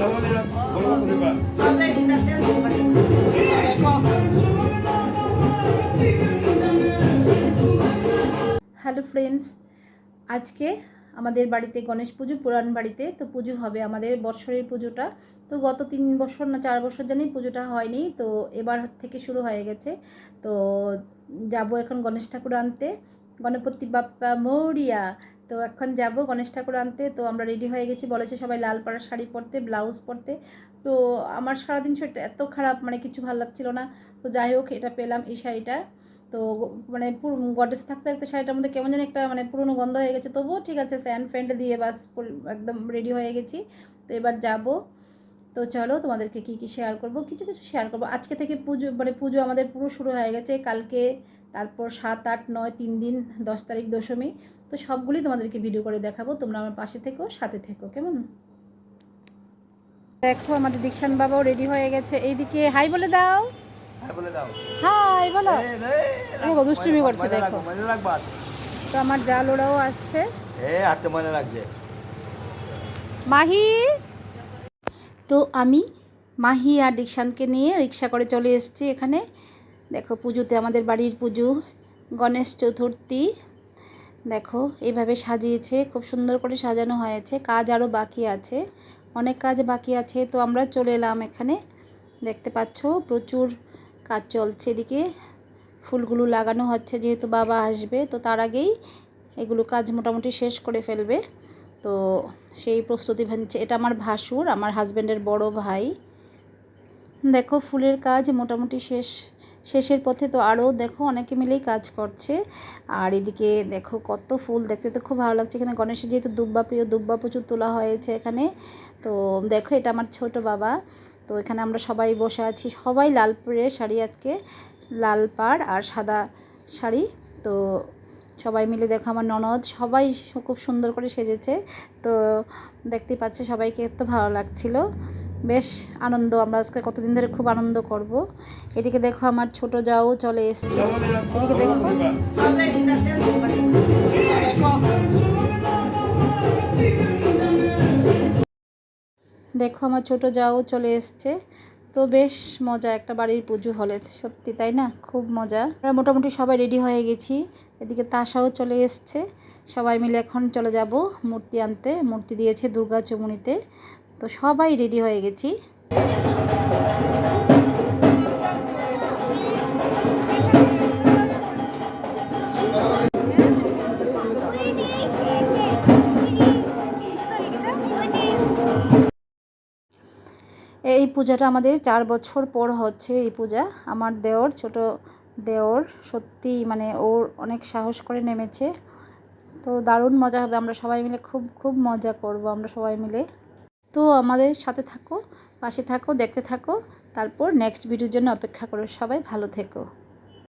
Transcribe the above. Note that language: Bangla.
হ্যালো ফ্রেন্ডস, আজকে আমাদের বাড়িতে গণেশ পুজো, পুরান বাড়িতে তো পুজো হবে আমাদের বছরের পুজোটা। তো গত 3 বছর না 4 বছর জানি পুজোটা হয়নি, তো এবার থেকে শুরু হয়ে গেছে। তো যাব এখন গণেশ ঠাকুর আনতে, গণপতি বাপ্পা মরিয়া। তো এখন যাব গণেশ ঠাকুর আনতে। তো আমরা রেডি হয়ে গেছি, বলেছে সবাই লাল পাড়ার শাড়ি পরতে, ব্লাউজ পরতে। তো আমার সারাদিন শরীরটা এত খারাপ, মানে কিছু ভালো লাগছিল না। তো যাই হোক, এটা পেলাম এই শাড়িটা। তো মানে গডরেজ থাকতে থাকতে শাড়িটার মধ্যে কেমন যেন একটা মানে পুরনো গন্ধ হয়ে গেছে, তবুও ঠিক আছে, স্যান্ড ফ্যান্ড দিয়ে বাস একদম রেডি হয়ে গেছি। তো এবার যাব। তো চলো তোমাদেরকে কী কী শেয়ার করব, কিছু কিছু শেয়ার করব। আজকে থেকে পুজো, মানে পুজো আমাদের পুরো শুরু হয়ে গেছে কালকে, তারপর 7, 8, 9 3 দিন, 10 তারিখ দশমী। তো সবগুলি তোমাদেরকে ভিডিও করে দেখাবো, তোমরা আমার পাশে থেকো, সাথে থেকো, কেমন? দেখো আমাদের দীক্ষান বাবাও রেডি হয়ে গেছে। এইদিকে হাই বলে দাও, হাই বলো। দেখো দুষ্টুমি করছে, দেখো। তো আমার জাল ওরাও আসছে, মাহি। তো আমি মাহি আর দীক্ষান্তকে নিয়ে রিক্সা করে চলে এসেছি এখানে। দেখো পুজোতে, আমাদের বাড়ির পুজো গণেশ চতুর্থী। দেখো এইভাবে সাজিয়েছে, খুব সুন্দর করে সাজানো হয়েছে। কাজ আরও বাকি আছে, অনেক কাজ বাকি আছে। তো আমরা চলে এলাম এখানে, দেখতে পাচ্ছ প্রচুর কাজ চলছে। এদিকে ফুলগুলো লাগানো হচ্ছে, যেহেতু বাবা আসবে, তো তার আগেই এগুলো কাজ মোটামুটি শেষ করে ফেলবে। তো সেই প্রস্তুতি নিচ্ছে। এটা আমার ভাসুর, আমার হাজব্যান্ডের বড় ভাই। দেখো ফুলের কাজ মোটামুটি শেষের পথে। তো আরও দেখো অনেকে মিলেই কাজ করছে। আর এদিকে দেখো কত ফুল, দেখতে তো খুব ভালো লাগছে। এখানে গণেশের যেহেতু দুব্বা প্রিয়, দুব্বা প্রচুর তোলা হয়েছে এখানে। তো দেখো এটা আমার ছোট বাবা। তো এখানে আমরা সবাই বসে আছি, সবাই লাল পাড়ের শাড়ি, আজকে লাল পাড় আর সাদা শাড়ি। তো সবাই মিলে দেখো আমার ননদ, সবাই খুব সুন্দর করে সেজেছে। তো দেখতেই পাচ্ছে, সবাইকে এত ভালো লাগছিল। বেশ আনন্দ, আমরা আজকে কতদিন ধরে খুব আনন্দ করব। এদিকে দেখো আমার ছোট যাও চলে এসছে। এদিকে দেখো দেখো আমার ছোট যাও চলে এসছে। তো বেশ মজা একটা বাড়ির পুজো হলে, সত্যি তাই না? খুব মজা। আমরা মোটামুটি সবাই রেডি হয়ে গেছি। এদিকে তাসাও চলে এসছে। সবাই মিলে এখন চলে যাব মূর্তি আনতে। মূর্তি দিয়েছে দুর্গা চৌমুনিতে। তো সবাই রেডি হয়ে গেছি। এই পূজাটা আমাদের 4 বছর পর হচ্ছে এই পূজা। আমার দেওর, ছোট দেওর, সত্যি মানে ওর অনেক সাহস করে নেমেছে। তো দারুণ মজা হবে, আমরা সবাই মিলে খুব খুব মজা করব আমরা সবাই মিলে। তো আমাদের সাথে থাকো, পাশে থাকো, দেখতে থাকো। তারপর নেক্সট ভিডিওর জন্য অপেক্ষা করো। সবাই ভালো থেকো।